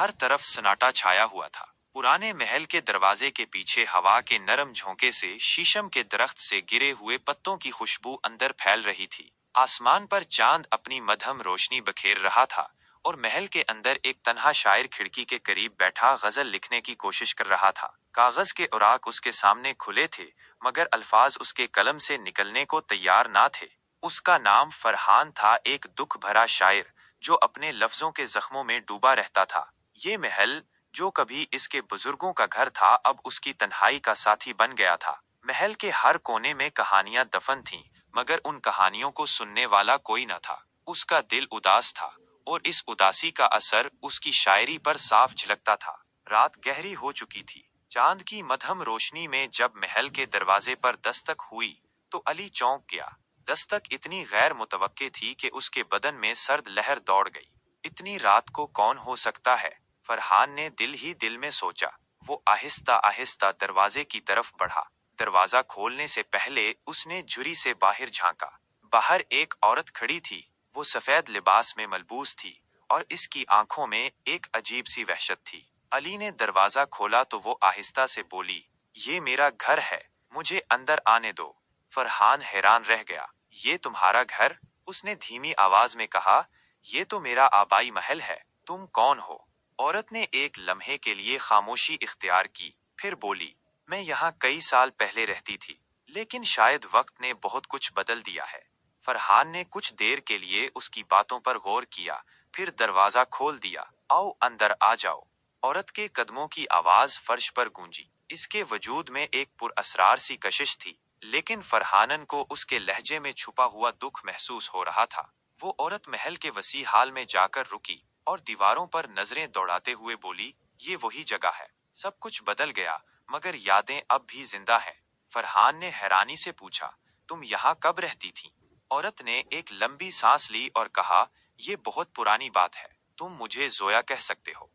हर तरफ सन्नाटा छाया हुआ था। पुराने महल के दरवाजे के पीछे हवा के नरम झोंके से शीशम के दरख्त से गिरे हुए पत्तों की खुशबू अंदर फैल रही थी। आसमान पर चांद अपनी मध्यम रोशनी बखेर रहा था और महल के अंदर एक तन्हा शायर खिड़की के करीब बैठा गजल लिखने की कोशिश कर रहा था। कागज के औराक उसके सामने खुले थे, मगर अल्फाज उसके कलम से निकलने को तैयार ना थे। उसका नाम फरहान था, एक दुख भरा शायर जो अपने लफ्जों के जख्मों में डूबा रहता था। ये महल जो कभी इसके बुजुर्गों का घर था, अब उसकी तन्हाई का साथी बन गया था। महल के हर कोने में कहानियां दफन थीं, मगर उन कहानियों को सुनने वाला कोई न था। उसका दिल उदास था और इस उदासी का असर उसकी शायरी पर साफ झलकता था। रात गहरी हो चुकी थी। चांद की मध्यम रोशनी में जब महल के दरवाजे पर दस्तक हुई तो अली चौंक गया। दस्तक इतनी गैर मुतवक्के थी कि उसके बदन में सर्द लहर दौड़ गई। इतनी रात को कौन हो सकता है? फरहान ने दिल ही दिल में सोचा। वो आहिस्ता आहिस्ता दरवाजे की तरफ बढ़ा। दरवाजा खोलने से पहले उसने झुर्री से बाहर झांका। बाहर एक औरत खड़ी थी। वो सफेद लिबास में मलबूस थी और इसकी आंखों में एक अजीब सी वहशत थी। अली ने दरवाजा खोला तो वो आहिस्ता से बोली, ये मेरा घर है, मुझे अंदर आने दो। फरहान हैरान रह गया। ये तुम्हारा घर? उसने धीमी आवाज में कहा। ये तो मेरा आबाई महल है। तुम कौन हो? औरत ने एक लम्हे के लिए खामोशी इख्तियार की, फिर बोली, मैं यहाँ कई साल पहले रहती थी, लेकिन शायद वक्त ने बहुत कुछ बदल दिया है। फरहान ने कुछ देर के लिए उसकी बातों पर गौर किया, फिर दरवाजा खोल दिया। आओ अंदर आ जाओ। औरत के कदमों की आवाज फर्श पर गूंजी। इसके वजूद में एक पुरअसरार सी कशिश थी, लेकिन फरहानन को उसके लहजे में छुपा हुआ दुख महसूस हो रहा था। वो औरत महल के वसी हाल में जाकर रुकी और दीवारों पर नजरें दौड़ाते हुए बोली, ये वही जगह है। सब कुछ बदल गया, मगर यादें अब भी जिंदा हैं। फरहान ने हैरानी से पूछा, तुम यहाँ कब रहती थी? औरत ने एक लंबी सांस ली और कहा, ये बहुत पुरानी बात है। तुम मुझे जोया कह सकते हो।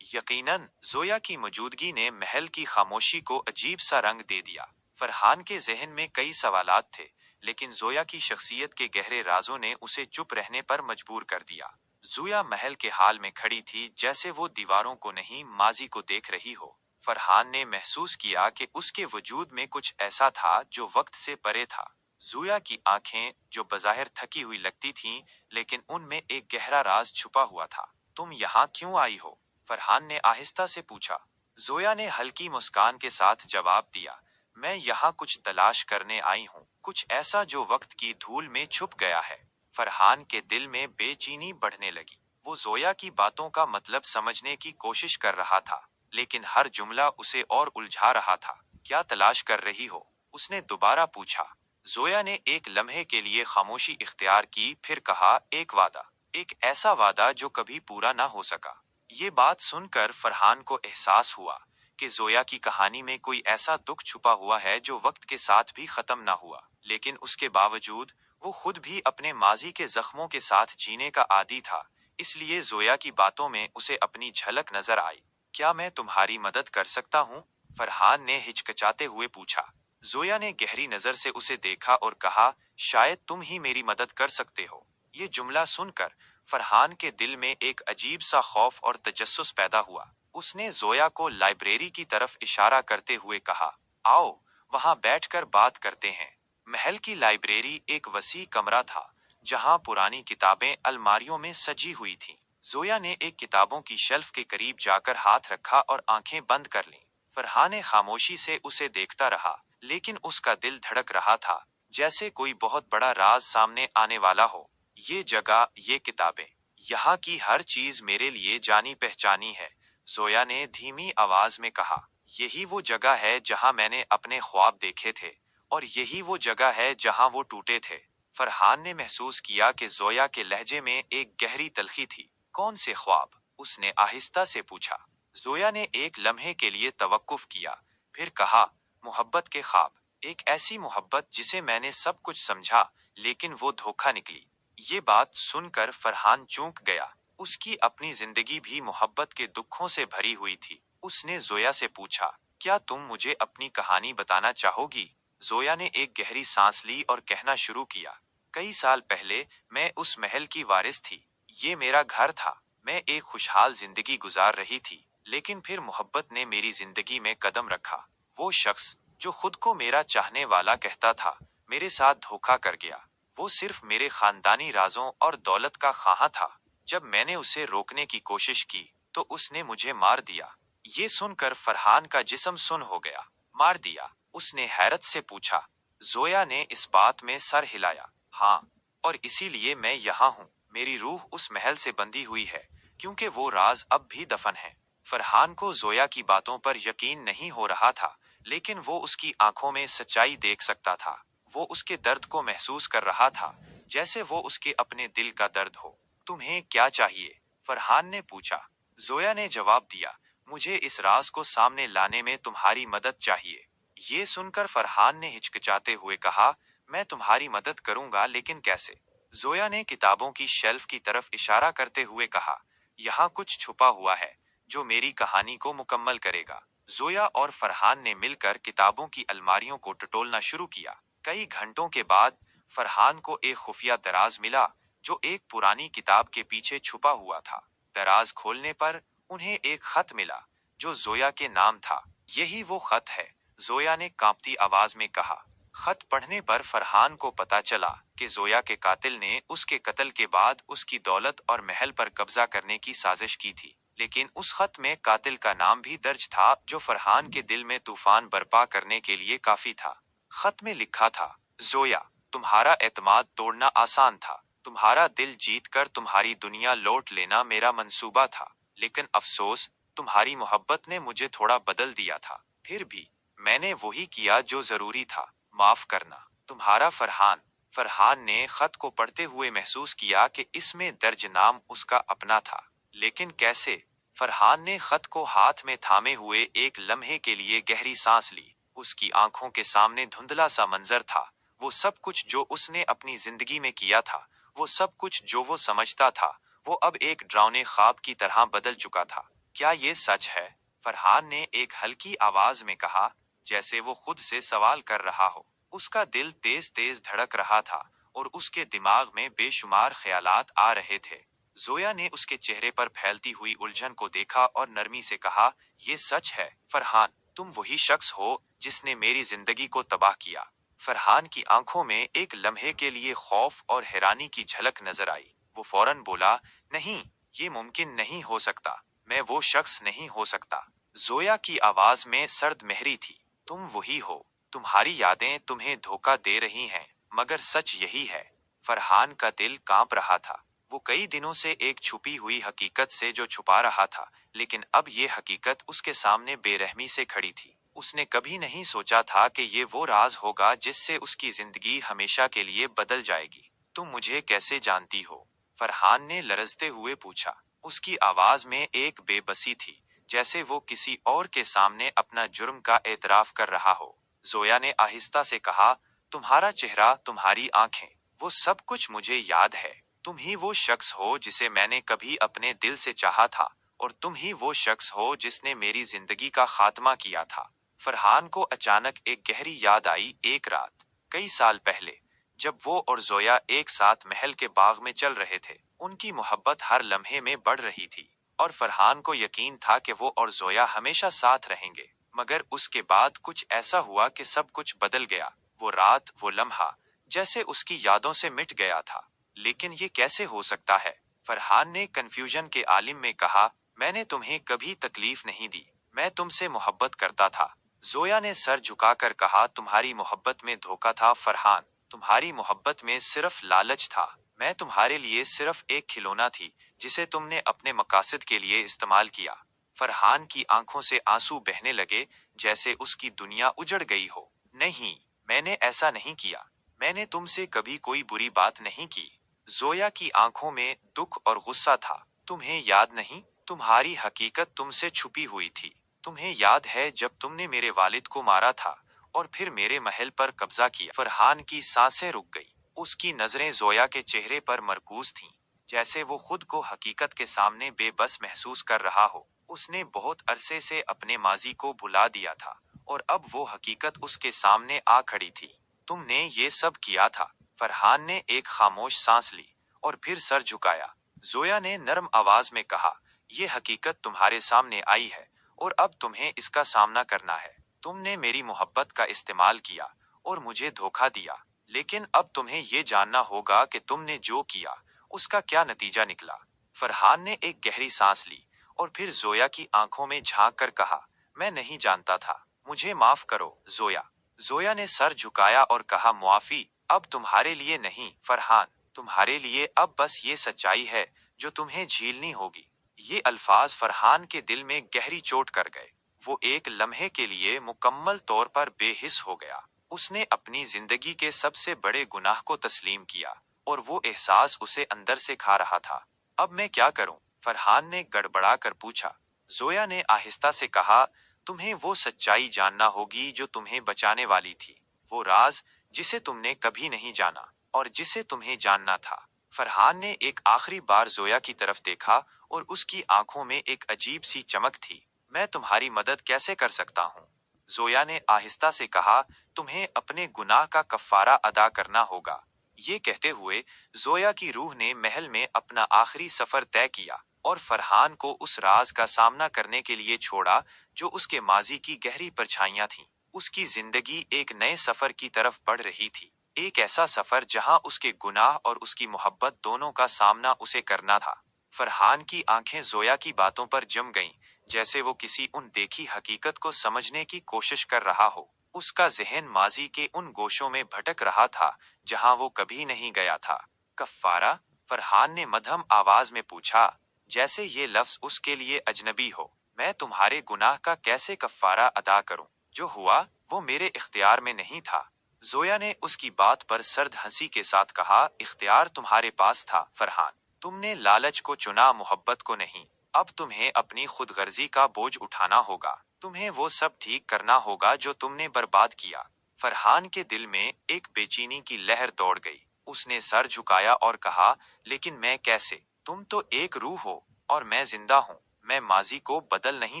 यकीनन, जोया की मौजूदगी ने महल की खामोशी को अजीब सा रंग दे दिया। फरहान के जहन में कई सवालात थे, लेकिन जोया की शख्सियत के गहरे राजों ने उसे चुप रहने पर मजबूर कर दिया। जोया महल के हाल में खड़ी थी, जैसे वो दीवारों को नहीं, माजी को देख रही हो। फरहान ने महसूस किया कि उसके वजूद में कुछ ऐसा था जो वक्त से परे था। जोया की आंखें, जो बज़ाहिर थकी हुई लगती थीं, लेकिन उनमें एक गहरा राज छुपा हुआ था। तुम यहाँ क्यों आई हो? फरहान ने आहिस्ता से पूछा। जोया ने हल्की मुस्कान के साथ जवाब दिया, मैं यहाँ कुछ तलाश करने आई हूँ, कुछ ऐसा जो वक्त की धूल में छुप गया है। फरहान के दिल में बेचैनी बढ़ने लगी। वो जोया की बातों का मतलब समझने की कोशिश कर रहा था, लेकिन हर जुमला उसे और उलझा रहा था। क्या तलाश कर रही हो? उसने दोबारा पूछा। जोया ने एक लम्हे के लिए खामोशी इख्तियार की, फिर कहा, एक वादा, एक ऐसा वादा जो कभी पूरा ना हो सका। ये बात सुनकर फरहान को एहसास हुआ कि जोया की कहानी में कोई ऐसा दुख छुपा हुआ है जो वक्त के साथ भी खत्म ना हुआ। लेकिन उसके बावजूद वो खुद भी अपने माजी के जख्मों के साथ जीने का आदी था, इसलिए जोया की बातों में उसे अपनी झलक नजर आई। क्या मैं तुम्हारी मदद कर सकता हूँ? फरहान ने हिचकिचाते हुए पूछा। जोया ने गहरी नजर से उसे देखा और कहा, शायद तुम ही मेरी मदद कर सकते हो। ये जुमला सुनकर फरहान के दिल में एक अजीब सा खौफ और तजस्सुस पैदा हुआ। उसने जोया को लाइब्रेरी की तरफ इशारा करते हुए कहा, आओ वहां बैठकर बात करते हैं। महल की लाइब्रेरी एक वसी कमरा था, जहां पुरानी किताबें अलमारियों में सजी हुई थीं। जोया ने एक किताबों की शेल्फ के करीब जाकर हाथ रखा और आंखें बंद कर लीं। फरहान ने खामोशी से उसे देखता रहा, लेकिन उसका दिल धड़क रहा था, जैसे कोई बहुत बड़ा राज सामने आने वाला हो। ये जगह, ये किताबें, यहाँ की हर चीज मेरे लिए जानी पहचानी है, जोया ने धीमी आवाज में कहा। यही वो जगह है जहाँ मैंने अपने ख्वाब देखे थे, और यही वो जगह है जहाँ वो टूटे थे। फरहान ने महसूस किया कि जोया के लहजे में एक गहरी तलखी थी। कौन से ख्वाब? उसने आहिस्ता से पूछा। जोया ने एक लम्हे के लिए तवक्कुफ किया, फिर कहा, मोहब्बत के ख्वाब। एक ऐसी मोहब्बत जिसे मैंने सब कुछ समझा, लेकिन वो धोखा निकली। ये बात सुनकर फरहान चौंक गया। उसकी अपनी जिंदगी भी मोहब्बत के दुखों से भरी हुई थी। उसने जोया से पूछा, क्या तुम मुझे अपनी कहानी बताना चाहोगी? जोया ने एक गहरी सांस ली और कहना शुरू किया, कई साल पहले मैं उस महल की वारिस थी। ये मेरा घर था। मैं एक खुशहाल जिंदगी गुजार रही थी, लेकिन फिर मोहब्बत ने मेरी जिंदगी में कदम रखा। वो शख्स जो खुद को मेरा चाहने वाला कहता था, मेरे साथ धोखा कर गया। वो सिर्फ मेरे खानदानी राजों और दौलत का ख्वाह था। जब मैंने उसे रोकने की कोशिश की, तो उसने मुझे मार दिया। ये सुनकर फरहान का जिस्म सुन्न हो गया। मार दिया? उसने हैरत से पूछा। जोया ने इस बात में सर हिलाया। हाँ, और इसीलिए मैं यहाँ हूँ। मेरी रूह उस महल से बंधी हुई है, क्योंकि वो राज अब भी दफन है। फरहान को जोया की बातों पर यकीन नहीं हो रहा था, लेकिन वो उसकी आंखों में सच्चाई देख सकता था। वो उसके दर्द को महसूस कर रहा था, जैसे वो उसके अपने दिल का दर्द हो। तुम्हें क्या चाहिए? फरहान ने पूछा। जोया ने जवाब दिया, मुझे इस राज को सामने लाने में तुम्हारी मदद चाहिए। ये सुनकर फरहान ने हिचकिचाते हुए कहा, मैं तुम्हारी मदद करूंगा, लेकिन कैसे? जोया ने किताबों की शेल्फ की तरफ इशारा करते हुए कहा, यहाँ कुछ छुपा हुआ है जो मेरी कहानी को मुकम्मल करेगा। जोया और फरहान ने मिलकर किताबों की अलमारियों को टटोलना शुरू किया। कई घंटों के बाद फरहान को एक खुफिया दराज मिला, जो एक पुरानी किताब के पीछे छुपा हुआ था। दराज खोलने पर उन्हें एक खत मिला, जो जोया के नाम था। यही वो खत है, जोया ने कांपती आवाज में कहा। खत पढ़ने पर फरहान को पता चला कि जोया के कातिल ने उसके कत्ल के बाद उसकी दौलत और महल पर कब्जा करने की साजिश की थी। लेकिन उस खत में कातिल का नाम भी दर्ज था, जो फरहान के दिल में तूफान बर्पा करने के लिए काफी था। खत में लिखा था, जोया, तुम्हारा एतमाद तोड़ना आसान था। तुम्हारा दिल जीत कर तुम्हारी दुनिया लौट लेना मेरा मंसूबा था, लेकिन अफसोस, तुम्हारी मोहब्बत ने मुझे थोड़ा बदल दिया था। फिर भी मैंने वही किया जो जरूरी था। माफ करना, तुम्हारा फरहान। फरहान ने खत को पढ़ते हुए महसूस किया कि इसमें दर्ज नाम उसका अपना था। लेकिन कैसे? फरहान ने खत को हाथ में थामे हुए एक लम्हे के लिए गहरी सांस ली। उसकी आंखों के सामने धुंधला सा मंजर था। वो सब कुछ जो उसने अपनी जिंदगी में किया था, वो सब कुछ जो वो समझता था, वो अब एक डरावने ख्वाब की तरह बदल चुका था। क्या ये सच है? फरहान ने एक हल्की आवाज में कहा, जैसे वो खुद से सवाल कर रहा हो। उसका दिल तेज तेज धड़क रहा था और उसके दिमाग में बेशुमार ख्यालात आ रहे थे। जोया ने उसके चेहरे पर फैलती हुई उलझन को देखा और नरमी से कहा, ये सच है फरहान, तुम वही शख्स हो जिसने मेरी जिंदगी को तबाह किया। फरहान की आंखों में एक लम्हे के लिए खौफ और हैरानी की झलक नजर आई। वो फौरन बोला, नहीं, ये मुमकिन नहीं हो सकता। मैं वो शख्स नहीं हो सकता। जोया की आवाज में सर्द मेहरी थी। तुम वही हो। तुम्हारी यादें तुम्हें धोखा दे रही हैं, मगर सच यही है। फरहान का दिल कांप रहा था। वो कई दिनों से एक छुपी हुई हकीकत से जो छुपा रहा था, लेकिन अब ये हकीकत उसके सामने बेरहमी से खड़ी थी। उसने कभी नहीं सोचा था कि ये वो राज होगा जिससे उसकी जिंदगी हमेशा के लिए बदल जाएगी। तुम मुझे कैसे जानती हो? फरहान ने लरजते हुए पूछा। उसकी आवाज में एक बेबसी थी, जैसे वो किसी और के सामने अपना जुर्म का एतराफ कर रहा हो। जोया ने आहिस्ता से कहा, तुम्हारा चेहरा, तुम्हारी आंखें, वो सब कुछ मुझे याद है। तुम ही वो शख्स हो जिसे मैंने कभी अपने दिल से चाहा था, और तुम ही वो शख्स हो जिसने मेरी जिंदगी का खात्मा किया था। फरहान को अचानक एक गहरी याद आई। एक रात, कई साल पहले, जब वो और जोया एक साथ महल के बाग में चल रहे थे। उनकी मोहब्बत हर लम्हे में बढ़ रही थी, और फरहान को यकीन था कि वो और जोया हमेशा साथ रहेंगे। मगर उसके बाद कुछ ऐसा हुआ कि सब कुछ बदल गया। वो रात, वो लम्हा, जैसे उसकी यादों से मिट गया था। लेकिन ये कैसे हो सकता है? फरहान ने कंफ्यूजन के आलिम में कहा, मैंने तुम्हें कभी तकलीफ नहीं दी। मैं तुमसे मोहब्बत करता था। जोया ने सर झुकाकर कहा, तुम्हारी मोहब्बत में धोखा था फरहान। तुम्हारी मोहब्बत में सिर्फ लालच था। मैं तुम्हारे लिए सिर्फ एक खिलौना थी, जिसे तुमने अपने मकासद के लिए इस्तेमाल किया। फरहान की आंखों से आंसू बहने लगे, जैसे उसकी दुनिया उजड़ गई हो। नहीं, मैंने ऐसा नहीं किया। मैंने तुमसे कभी कोई बुरी बात नहीं की। जोया की आंखों में दुख और गुस्सा था। तुम्हें याद नहीं? तुम्हारी हकीकत तुमसे छुपी हुई थी। तुम्हें याद है जब तुमने मेरे वालिद को मारा था और फिर मेरे महल पर कब्जा किया? फरहान की सांसें रुक गई। उसकी नजरें जोया के चेहरे पर मरकूज थीं, जैसे वो खुद को हकीकत के सामने बेबस महसूस कर रहा हो। उसने बहुत अरसे से अपने माजी को भुला दिया था, और अब वो हकीकत उसके सामने आ खड़ी थी। तुमने ये सब किया था? फरहान ने एक खामोश सांस ली और फिर सर झुकाया। जोया ने नरम आवाज में कहा, ये हकीकत तुम्हारे सामने आई है और अब तुम्हें इसका सामना करना है। तुमने मेरी मोहब्बत का इस्तेमाल किया और मुझे धोखा दिया, लेकिन अब तुम्हें ये जानना होगा कि तुमने जो किया उसका क्या नतीजा निकला। फरहान ने एक गहरी सांस ली और फिर जोया की आंखों में झांक कर कहा, मैं नहीं जानता था, मुझे माफ करो जोया। जोया ने सर झुकाया और कहा, मुआफी अब तुम्हारे लिए नहीं फरहान, तुम्हारे लिए अब बस ये सच्चाई है जो तुम्हें झेलनी होगी। ये अल्फाज फरहान के दिल में गहरी चोट कर गए। वो एक लम्हे के लिए मुकम्मल तौर पर बेहिस हो गया। उसने अपनी जिंदगी के सबसे बड़े गुनाह को तस्लीम किया और वो एहसास उसे अंदर से खा रहा था। अब मैं क्या करूं? फरहान ने गड़बड़ा कर पूछा। जोया ने आहिस्ता से कहा, तुम्हें वो सच्चाई जानना होगी जो तुम्हें बचाने वाली थी, वो राज जिसे तुमने कभी नहीं जाना और जिसे तुम्हें जानना था। फरहान ने एक आखिरी बार जोया की तरफ देखा और उसकी आंखों में एक अजीब सी चमक थी। मैं तुम्हारी मदद कैसे कर सकता हूँ? जोया ने आहिस्ता से कहा, तुम्हें अपने गुनाह का कफ्फारा अदा करना होगा। ये कहते हुए जोया की रूह ने महल में अपना आखिरी सफर तय किया और फरहान को उस राज का सामना करने के लिए छोड़ा जो उसके माजी की गहरी परछाइयां थीं। उसकी जिंदगी एक नए सफर की तरफ बढ़ रही थी, एक ऐसा सफर जहां उसके गुनाह और उसकी मोहब्बत दोनों का सामना उसे करना था। फरहान की आंखें जोया की बातों पर जम गईं, जैसे वो किसी देखी हकीकत को समझने की कोशिश कर रहा हो। उसका जहन माजी के उन गोशों में भटक रहा था जहां वो कभी नहीं गया था। कफ्फारा? फरहान ने मध्यम आवाज में पूछा, जैसे ये लफ्ज उसके लिए अजनबी हो। मैं तुम्हारे गुनाह का कैसे कफ्फारा अदा करूं? जो हुआ वो मेरे इख्तियार में नहीं था। जोया ने उसकी बात पर सर्द हंसी के साथ कहा, इख्तियार तुम्हारे पास था फरहान, तुमने लालच को चुना, मोहब्बत को नहीं। अब तुम्हें अपनी खुदगर्जी का बोझ उठाना होगा। तुम्हें वो सब ठीक करना होगा जो तुमने बर्बाद किया। फरहान के दिल में एक बेचैनी की लहर दौड़ गई। उसने सर झुकाया और कहा, लेकिन मैं कैसे? तुम तो एक रूह हो और मैं जिंदा हूँ। मैं माजी को बदल नहीं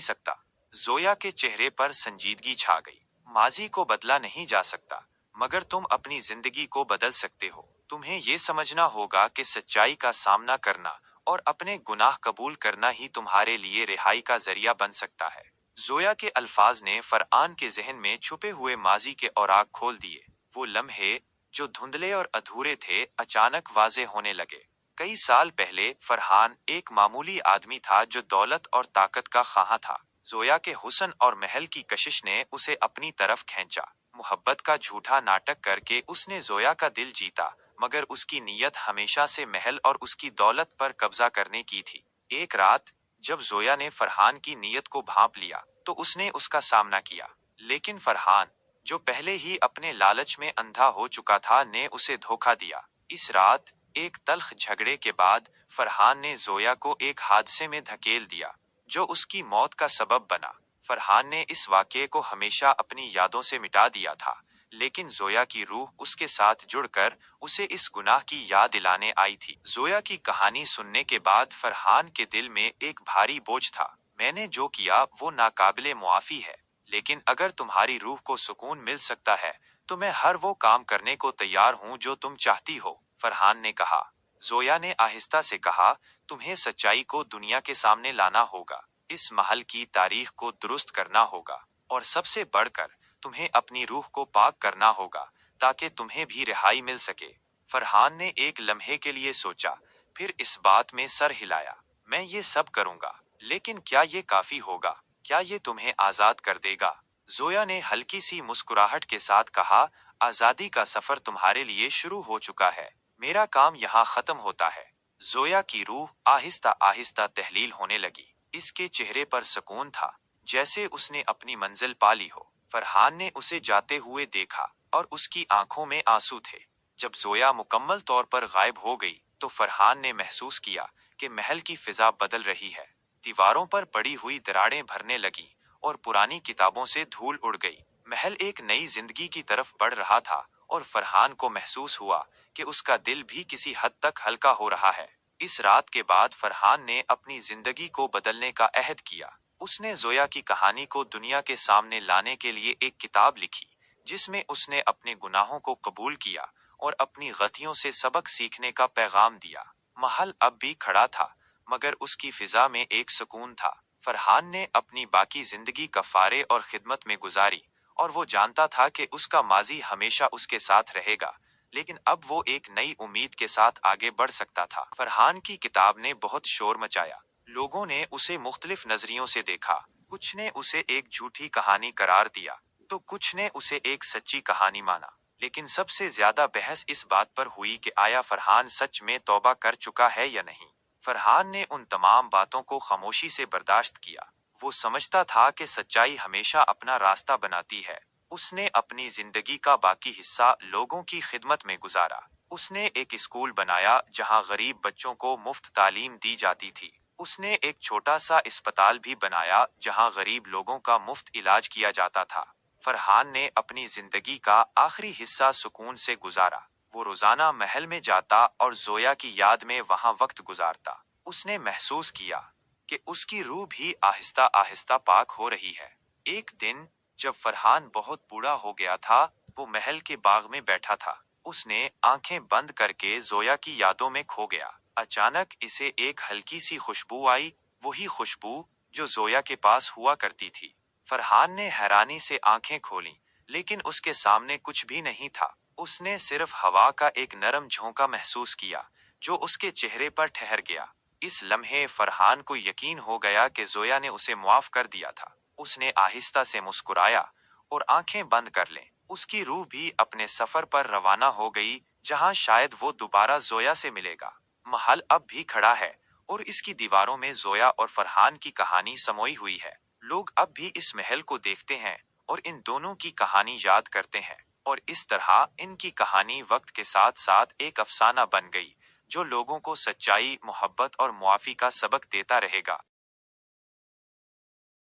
सकता। जोया के चेहरे पर संजीदगी छा गई। माजी को बदला नहीं जा सकता, मगर तुम अपनी जिंदगी को बदल सकते हो। तुम्हें ये समझना होगा कि सच्चाई का सामना करना और अपने गुनाह कबूल करना ही तुम्हारे लिए रिहाई का जरिया बन सकता है। जोया के अल्फाज ने फरहान के जहन में छुपे हुए माजी के औराक खोल दिए। वो लम्हे जो धुंधले और अधूरे थे अचानक वाजे होने लगे। कई साल पहले फरहान एक मामूली आदमी था जो दौलत और ताकत का ख्वाह था। जोया के हुस्न और महल की कशिश ने उसे अपनी तरफ खींचा। मोहब्बत का झूठा नाटक करके उसने जोया का दिल जीता, मगर उसकी नीयत हमेशा से महल और उसकी दौलत पर कब्जा करने की थी। एक रात जब जोया ने फरहान की नीयत को भांप लिया तो उसने उसका सामना किया, लेकिन फरहान, जो पहले ही अपने लालच में अंधा हो चुका था, ने उसे धोखा दिया। इस रात एक तल्ख झगड़े के बाद फरहान ने जोया को एक हादसे में धकेल दिया जो उसकी मौत का सबब बना। फरहान ने इस वाक़ये को हमेशा अपनी यादों से मिटा दिया था, लेकिन जोया की रूह उसके साथ जुड़कर उसे इस गुनाह की याद दिलाने आई थी। जोया की कहानी सुनने के बाद फरहान के दिल में एक भारी बोझ था। मैंने जो किया वो नाकाबिले मुआफी है, लेकिन अगर तुम्हारी रूह को सुकून मिल सकता है तो मैं हर वो काम करने को तैयार हूँ जो तुम चाहती हो, फरहान ने कहा। जोया ने आहिस्ता से कहा, तुम्हें सच्चाई को दुनिया के सामने लाना होगा, इस महल की तारीख को दुरुस्त करना होगा और सबसे बढ़कर तुम्हें अपनी रूह को पाक करना होगा ताकि तुम्हें भी रिहाई मिल सके। फरहान ने एक लम्हे के लिए सोचा, फिर इस बात में सर हिलाया। मैं ये सब करूंगा, लेकिन क्या ये काफी होगा? क्या ये तुम्हें आजाद कर देगा? जोया ने हल्की सी मुस्कुराहट के साथ कहा, आजादी का सफर तुम्हारे लिए शुरू हो चुका है, मेरा काम यहाँ खत्म होता है। जोया की रूह आहिस्ता आहिस्ता तहलील होने लगी। इसके चेहरे पर सुकून था, जैसे उसने अपनी मंजिल पा ली हो। फरहान ने उसे जाते हुए देखा और उसकी आंखों में आंसू थे। जब जोया मुकम्मल तौर पर गायब हो गई तो फरहान ने महसूस किया कि महल की फिजा बदल रही है। दीवारों पर पड़ी हुई दरारें भरने लगी और पुरानी किताबों से धूल उड़ गई। महल एक नई जिंदगी की तरफ बढ़ रहा था और फरहान को महसूस हुआ कि उसका दिल भी किसी हद तक हल्का हो रहा है। इस रात के बाद फरहान ने अपनी जिंदगी को बदलने का अहद किया। उसने जोया की कहानी को दुनिया के सामने लाने के लिए एक किताब लिखी, जिसमें उसने अपने गुनाहों को कबूल किया और अपनी गलतियों से सबक सीखने का पैगाम दिया। महल अब भी खड़ा था, मगर उसकी फिजा में एक सुकून था। फरहान ने अपनी बाकी जिंदगी कफारे और खिदमत में गुजारी, और वो जानता था कि उसका माजी हमेशा उसके साथ रहेगा, लेकिन अब वो एक नई उम्मीद के साथ आगे बढ़ सकता था। फरहान की किताब ने बहुत शोर मचाया। लोगों ने उसे मुख्तलिफ नजरियों से देखा। कुछ ने उसे एक झूठी कहानी करार दिया, तो कुछ ने उसे एक सच्ची कहानी माना। लेकिन सबसे ज्यादा बहस इस बात पर हुई कि आया फरहान सच में तौबा कर चुका है या नहीं। फरहान ने उन तमाम बातों को खामोशी से बर्दाश्त किया। वो समझता था कि सच्चाई हमेशा अपना रास्ता बनाती है। उसने अपनी जिंदगी का बाकी हिस्सा लोगों की खिदमत में गुजारा। उसने एक स्कूल बनाया जहां गरीब बच्चों को मुफ्त तालीम दी जाती थी। उसने एक छोटा सा अस्पताल भी बनाया जहां गरीब लोगों का मुफ्त इलाज किया जाता था। फरहान ने अपनी जिंदगी का आखिरी हिस्सा सुकून से गुजारा। वो रोजाना महल में जाता और जोया की याद में वहां वक्त गुजारता। उसने महसूस किया कि उसकी रूह भी आहिस्ता आहिस्ता पाक हो रही है। एक दिन जब फरहान बहुत बूढ़ा हो गया था, वो महल के बाग में बैठा था। उसने आंखें बंद करके जोया की यादों में खो गया। अचानक इसे एक हल्की सी खुशबू आई, वही खुशबू जो जोया के पास हुआ करती थी। फरहान ने हैरानी से आंखें खोलीं, लेकिन उसके सामने कुछ भी नहीं था। उसने सिर्फ हवा का एक नरम झोंका महसूस किया, जो उसके चेहरे पर ठहर गया। इस लम्हे फरहान को यकीन हो गया कि जोया ने उसे मुआफ कर दिया था। उसने आहिस्ता से मुस्कुराया और आंखें बंद कर लें। उसकी रूह भी अपने सफर पर रवाना हो गई, जहां शायद वो दोबारा जोया से मिलेगा। महल अब भी खड़ा है, और इसकी दीवारों में जोया और फरहान की कहानी समोई हुई है। लोग अब भी इस महल को देखते हैं और इन दोनों की कहानी याद करते हैं, और इस तरह इनकी कहानी वक्त के साथ साथ एक अफसाना बन गई, जो लोगों को सच्चाई, मोहब्बत और मुआफी का सबक देता रहेगा।